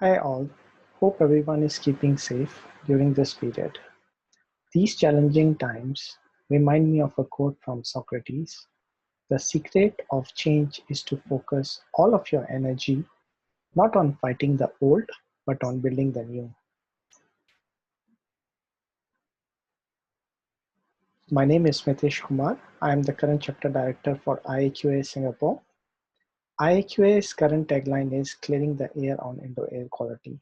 Hi all, hope everyone is keeping safe during this period. These challenging times remind me of a quote from Socrates. The secret of change is to focus all of your energy not on fighting the old, but on building the new. My name is Mitesh Kumar. I am the current chapter director for IAQA Singapore. IAQA's current tagline is clearing the air on indoor air quality.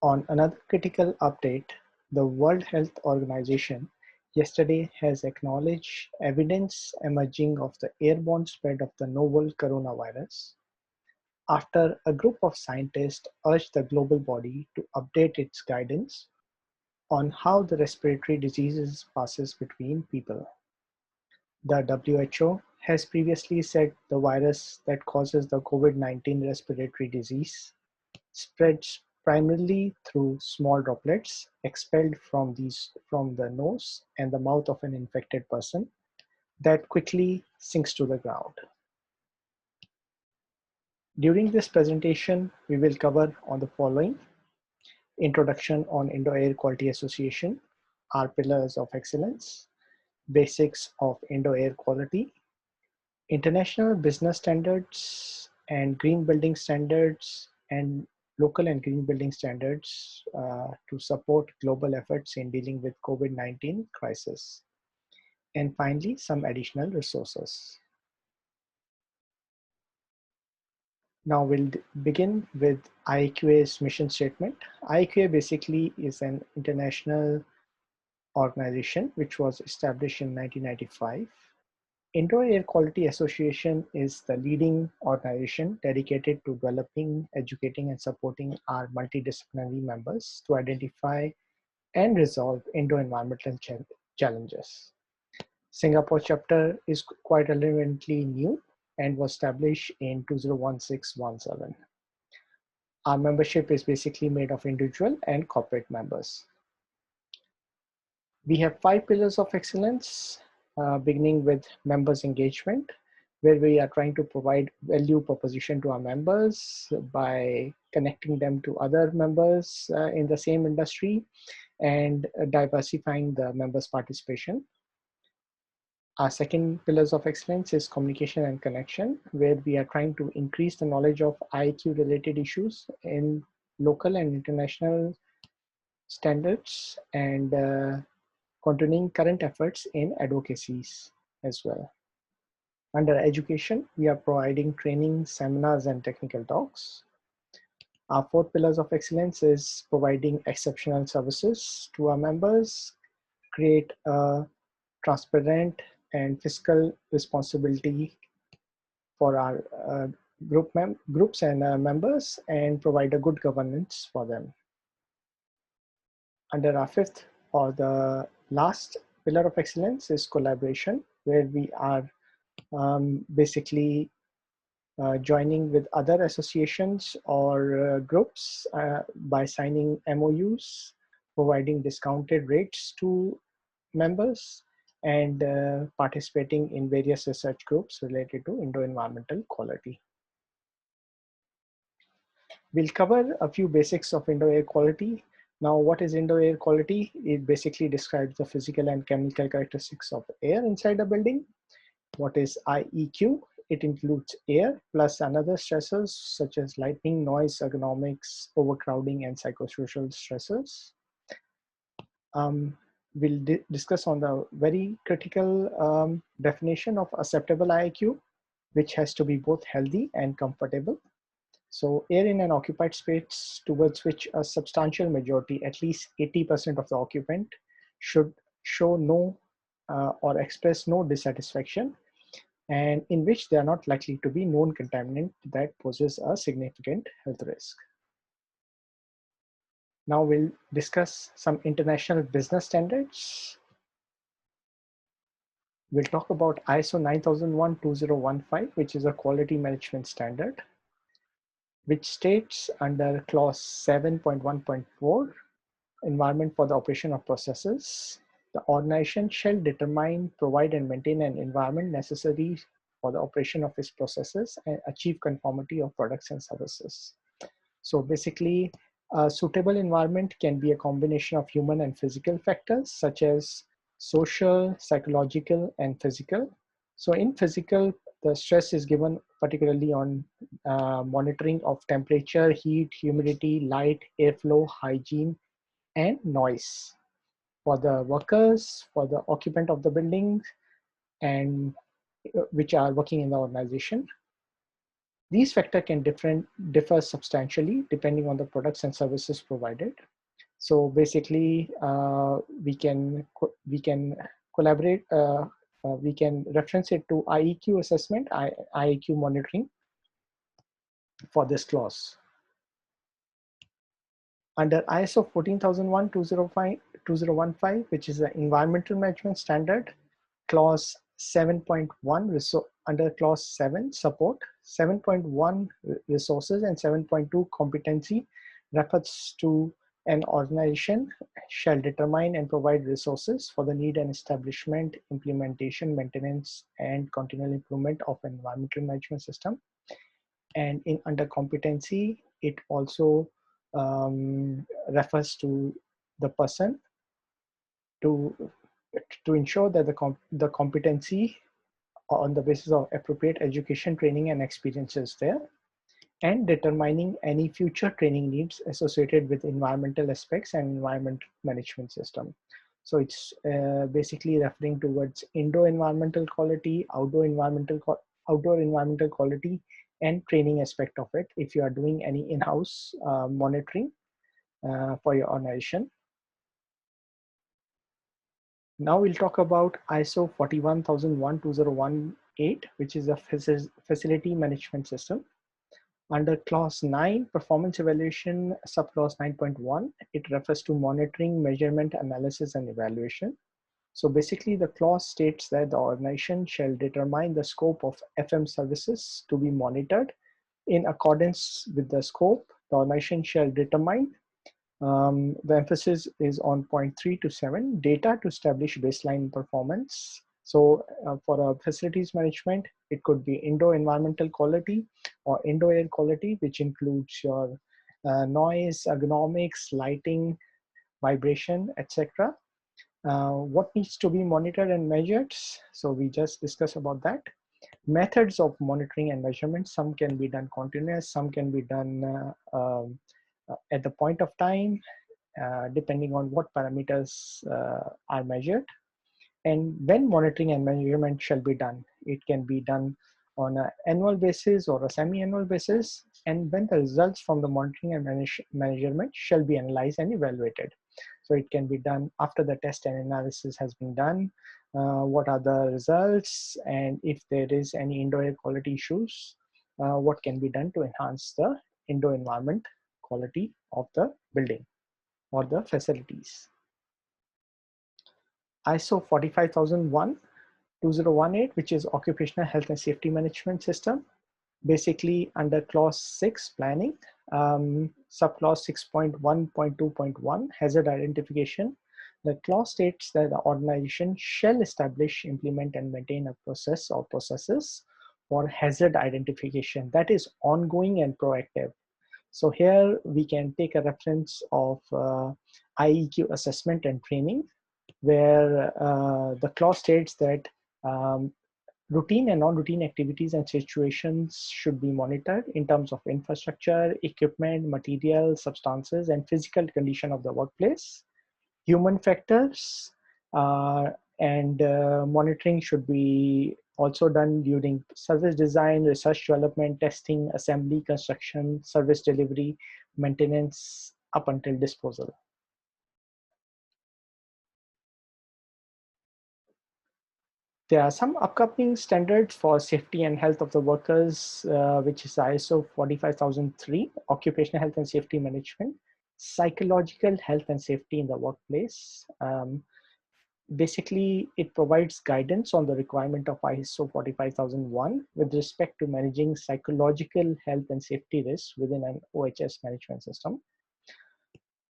On another critical update, the World Health Organization yesterday has acknowledged evidence emerging of the airborne spread of the novel coronavirus after a group of scientists urged the global body to update its guidance on how the respiratory diseases passes between people. The WHO has previously said the virus that causes the COVID-19 respiratory disease spreads primarily through small droplets expelled from the nose and the mouth of an infected person that quickly sinks to the ground. During this presentation, we will cover on the following: introduction on Indoor Air Quality Association, our pillars of excellence, basics of indoor air quality, international business standards and green building standards, and local and green building standards to support global efforts in dealing with COVID-19 crisis. And finally, some additional resources. Now we'll begin with IAQA's mission statement. IAQA basically is an international organization which was established in 1995. Indoor Air Quality Association is the leading organization dedicated to developing, educating, and supporting our multidisciplinary members to identify and resolve indoor environmental challenges. Singapore chapter is quite relevantly new and was established in 2016-17. Our membership is basically made of individual and corporate members. We have 5 pillars of excellence, beginning with members engagement, where we are trying to provide value proposition to our members by connecting them to other members in the same industry and diversifying the members' participation. Our second pillars of excellence is communication and connection, where we are trying to increase the knowledge of IQ related issues in local and international standards and continuing current efforts in advocacies as well. Under education, we are providing training, seminars, and technical talks. Our 4 pillars of excellence is providing exceptional services to our members, create a transparent and fiscal responsibility for our groups and members, and provide a good governance for them. Under our 5th or the last pillar of excellence is collaboration, where we are basically joining with other associations or groups by signing MOUs, providing discounted rates to members, and participating in various research groups related to indoor environmental quality. We'll cover a few basics of indoor air quality. Now, what is indoor air quality? It basically describes the physical and chemical characteristics of air inside a building. What is IEQ? It includes air plus another stressors such as lighting, noise, ergonomics, overcrowding, and psychosocial stressors. We'll discuss on the very critical definition of acceptable IAQ, which has to be both healthy and comfortable. So air in an occupied space towards which a substantial majority, at least 80% of the occupant, should show no or express no dissatisfaction, and in which they are not likely to be known contaminant that poses a significant health risk. Now we'll discuss some international business standards. We'll talk about ISO 9001-2015, which is a quality management standard, which states under clause 7.1.4, environment for the operation of processes, the organization shall determine, provide, and maintain an environment necessary for the operation of its processes and achieve conformity of products and services. So basically, a suitable environment can be a combination of human and physical factors such as social, psychological, and physical. So in physical, the stress is given particularly on monitoring of temperature, heat, humidity, light, airflow, hygiene, and noise for the workers, for the occupant of the building, and which are working in the organization. These factors can differ substantially depending on the products and services provided. So basically, we can collaborate. We can reference it to IEQ assessment, IAQ monitoring for this clause. Under ISO 14001-2015, which is the environmental management standard, clause 7.1 under clause 7 support, 7.1 resources, and 7.2 competency refers to an organization shall determine and provide resources for the need and establishment, implementation, maintenance, and continual improvement of environmental management system. And in under competency, it also refers to the person to ensure that the competency on the basis of appropriate education, training, and experiences there, and determining any future training needs associated with environmental aspects and environment management system. So it's basically referring towards indoor environmental quality, outdoor environmental quality, and training aspect of it if you are doing any in-house monitoring for your organization. Now we'll talk about ISO 41001-2018, which is a facility management system. Under clause 9, performance evaluation, subclause 9.1, it refers to monitoring, measurement, analysis, and evaluation. So basically the clause states that the organization shall determine the scope of FM services to be monitored. In accordance with the scope, the organization shall determine the emphasis is on point 3 to 7, data to establish baseline performance. So for facilities management, it could be indoor environmental quality or indoor air quality, which includes your noise, ergonomics, lighting, vibration, etc. What needs to be monitored and measured? So we just discussed about that. Methods of monitoring and measurement, some can be done continuous, some can be done at the point of time, depending on what parameters are measured. And when monitoring and measurement shall be done, it can be done on an annual basis or a semi-annual basis, and when the results from the monitoring and measurement shall be analyzed and evaluated. So it can be done after the test and analysis has been done. What are the results, and if there is any indoor air quality issues, what can be done to enhance the indoor environment quality of the building or the facilities. ISO 45001-2018, which is Occupational Health and Safety Management System. Basically under clause 6, planning, subclause 6.1.2.1, hazard identification. The clause states that the organization shall establish, implement, and maintain a process or processes for hazard identification that is ongoing and proactive. So here we can take a reference of IEQ assessment and training, where the clause states that routine and non-routine activities and situations should be monitored in terms of infrastructure, equipment, material, substances, and physical condition of the workplace. Human factors and monitoring should be also done during service design, research development, testing, assembly, construction, service delivery, maintenance, up until disposal. There are some upcoming standards for safety and health of the workers, which is ISO 45003, Occupational Health and Safety Management, Psychological Health and Safety in the Workplace. Basically, it provides guidance on the requirement of ISO 45001 with respect to managing psychological health and safety risks within an OHS management system.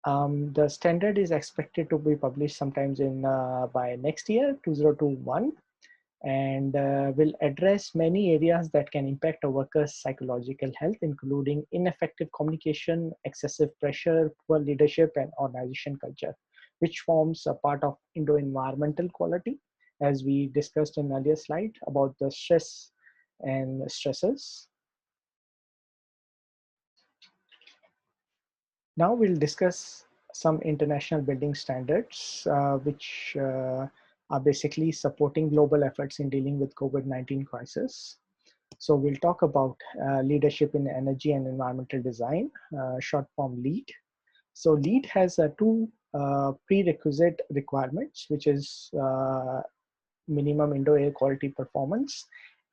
The standard is expected to be published sometimes in by next year, 2021. and will address many areas that can impact a worker's psychological health, including ineffective communication, excessive pressure, poor leadership, and organization culture, which forms a part of Indo-environmental quality, as we discussed in earlier slide about the stress and stresses. Now we'll discuss some international building standards, which are basically supporting global efforts in dealing with COVID-19 crisis. So we'll talk about leadership in energy and environmental design, short form LEED. So LEED has two prerequisite requirements, which is minimum indoor air quality performance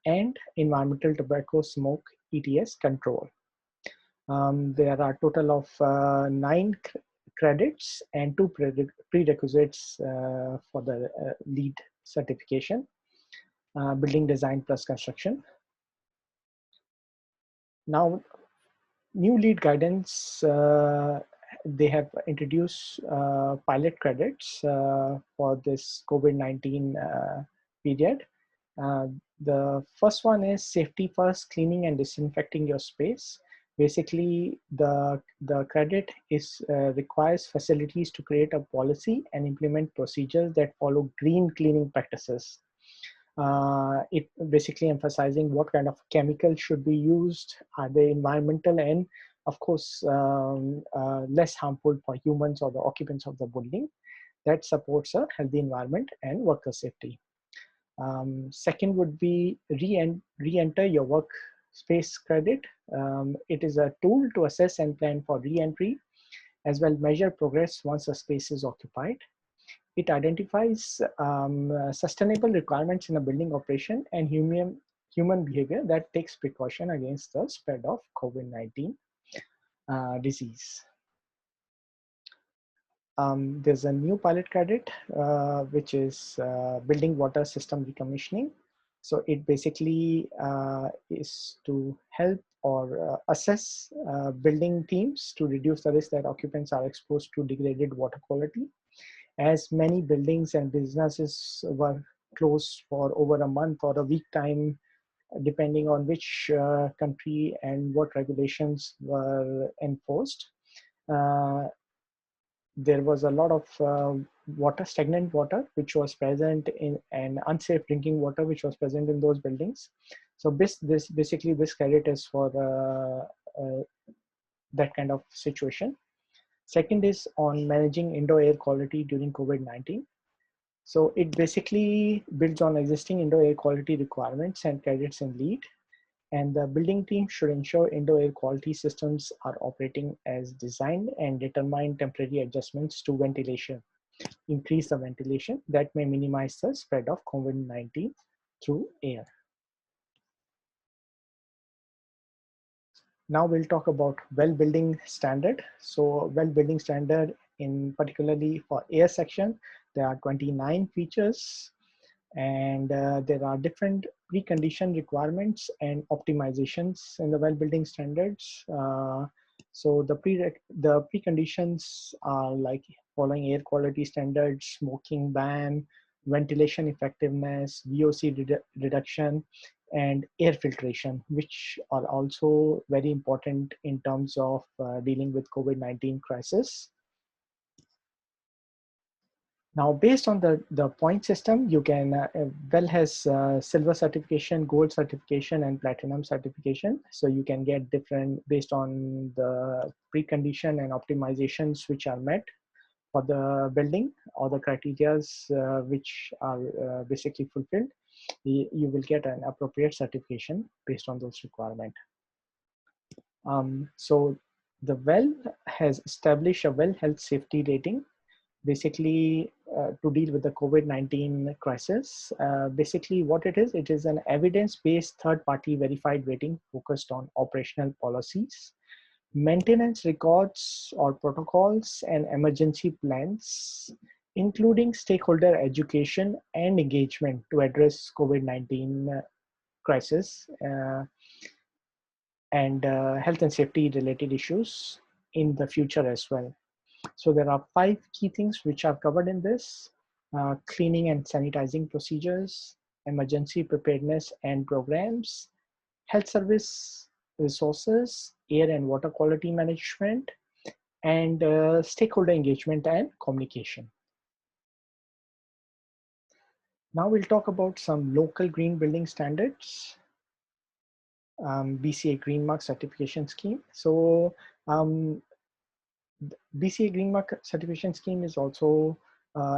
and environmental tobacco smoke ETS control. There are a total of 9 credits and 2 prerequisites for the LEED certification, building design plus construction. Now, new LEED guidance, they have introduced pilot credits for this COVID-19 period. The first one is safety first, cleaning and disinfecting your space. Basically, the credit is requires facilities to create a policy and implement procedures that follow green cleaning practices. It basically emphasizing what kind of chemicals should be used, are they environmental, and of course less harmful for humans or the occupants of the building, that supports a healthy environment and worker safety. Second would be re-enter your workspace credit. It is a tool to assess and plan for re-entry, as well measure progress once a space is occupied. It identifies sustainable requirements in a building operation and human behavior that takes precaution against the spread of COVID-19 disease. There's a new pilot credit, which is building water system decommissioning. So it basically is to help or assess building teams to reduce the risk that occupants are exposed to degraded water quality. As many buildings and businesses were closed for over a month or a week time, depending on which country and what regulations were enforced. There was a lot of stagnant water, which was present in, and unsafe drinking water, which was present in those buildings. So basically this credit is for that kind of situation. Second is on managing indoor air quality during COVID-19. So it basically builds on existing indoor air quality requirements and credits in LEED. And the building team should ensure indoor air quality systems are operating as designed and determine temporary adjustments to ventilation. Increase the ventilation that may minimize the spread of COVID-19 through air. Now we'll talk about well building standard. So well building standard, in particularly for air section, there are 29 features, and there are different precondition requirements and optimizations in the well building standards. So the preconditions are like following air quality standards, smoking ban, ventilation effectiveness, VOC reduction, and air filtration, which are also very important in terms of dealing with COVID-19 crisis. Now, based on the point system, you can, well has silver certification, gold certification, and platinum certification. So you can get different based on the precondition and optimizations which are met for the building or the criterias which are basically fulfilled. You will get an appropriate certification based on those requirements. So the well has established a well health safety rating, basically to deal with the COVID-19 crisis. Basically what it is an evidence-based third-party verified rating focused on operational policies, maintenance records or protocols, and emergency plans, including stakeholder education and engagement to address COVID-19 crisis and health and safety related issues in the future as well. So there are 5 key things which are covered in this: cleaning and sanitizing procedures, emergency preparedness and programs, health service resources, air and water quality management, and stakeholder engagement and communication. Now we'll talk about some local green building standards. BCA Greenmark certification scheme. So BCA Greenmark certification scheme is also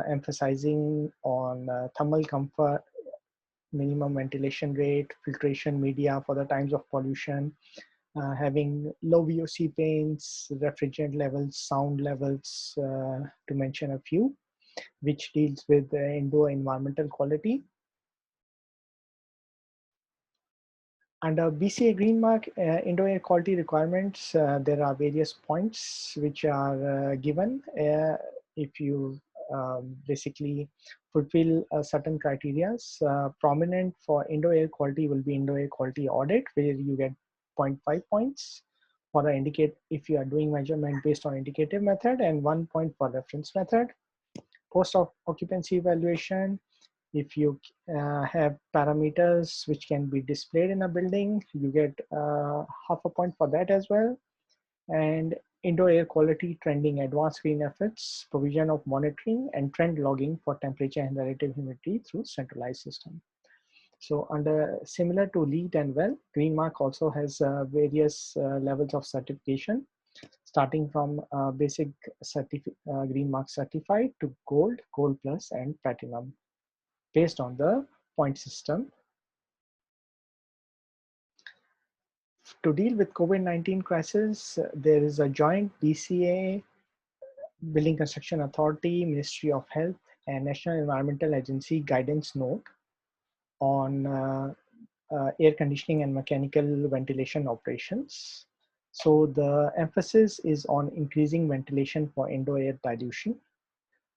emphasizing on thermal comfort, minimum ventilation rate, filtration media for the times of pollution, having low VOC paints, refrigerant levels, sound levels, to mention a few, which deals with indoor environmental quality. Under BCA Greenmark indoor air quality requirements, there are various points which are given. If you basically fulfill certain criteria, prominent for indoor air quality will be indoor air quality audit, where you get 0.5 points for the indicate if you are doing measurement based on indicative method, and 1 point for reference method. Post occupancy evaluation, if you have parameters which can be displayed in a building, you get half a point for that as well. And indoor air quality trending, advanced green efforts, provision of monitoring and trend logging for temperature and relative humidity through centralized system. So under similar to LEED and WELL, Greenmark also has various levels of certification, starting from basic Greenmark certified to gold, gold plus, and platinum, based on the point system. To deal with COVID-19 crisis, there is a joint BCA, Building Construction Authority, Ministry of Health, and National Environmental Agency guidance note on air conditioning and mechanical ventilation operations. So the emphasis is on increasing ventilation for indoor air dilution.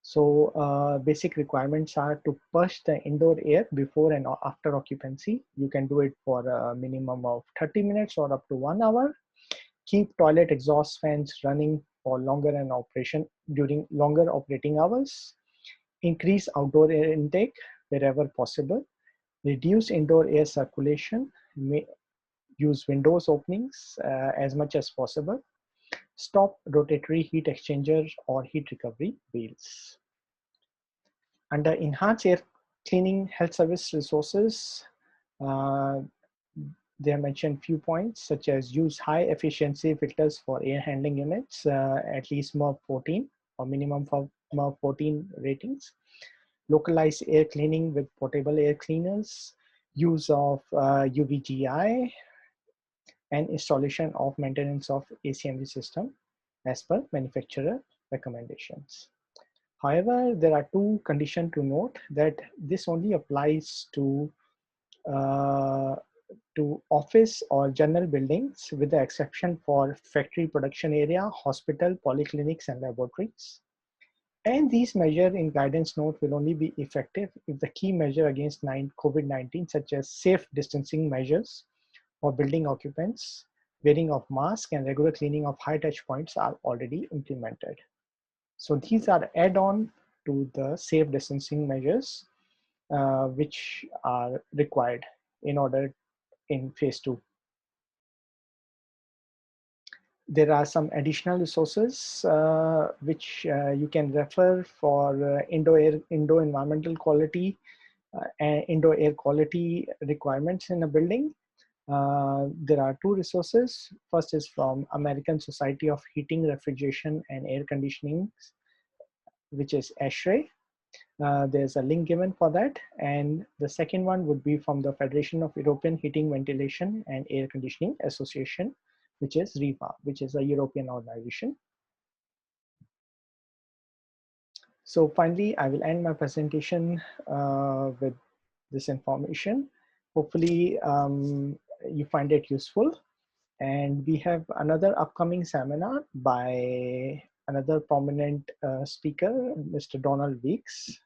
So basic requirements are to purge the indoor air before and after occupancy. You can do it for a minimum of 30 minutes or up to 1 hour. Keep toilet exhaust fans running for longer and operation during longer operating hours. Increase outdoor air intake wherever possible. Reduce indoor air circulation. Use windows openings as much as possible. Stop rotatory heat exchangers or heat recovery wheels. Under enhanced air cleaning health service resources, they have mentioned few points such as use high efficiency filters for air handling units, at least MERV 14 or minimum for MERV 14 ratings. Localized air cleaning with portable air cleaners, use of UVGI, and installation of maintenance of ACMV system as per manufacturer recommendations. However, there are two conditions to note that this only applies to office or general buildings, with the exception for factory production area, hospital, polyclinics, and laboratories. And these measures in guidance note will only be effective if the key measure against COVID-19, such as safe distancing measures for building occupants, wearing of mask, and regular cleaning of high touch points are already implemented. So these are add-on to the safe distancing measures, which are required in order in phase 2. There are some additional resources which you can refer for indoor environmental quality and indoor air quality requirements in a building. There are two resources. First is from American Society of Heating, Refrigeration, and Air Conditioning, which is ASHRAE. There's a link given for that. And the second one would be from the Federation of European Heating, Ventilation, and Air Conditioning Association, which is REVA, which is a European organization. So finally, I will end my presentation with this information. Hopefully, you find it useful. And we have another upcoming seminar by another prominent speaker, Mr. Donald Weeks.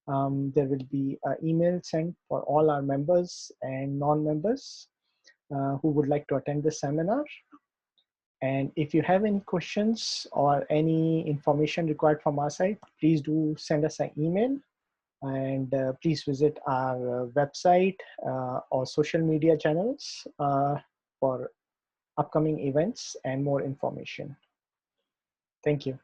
There will be an email sent for all our members and non-members who would like to attend the seminar. And if you have any questions or any information required from our side, please do send us an email And please visit our website or social media channels for upcoming events and more information. Thank you.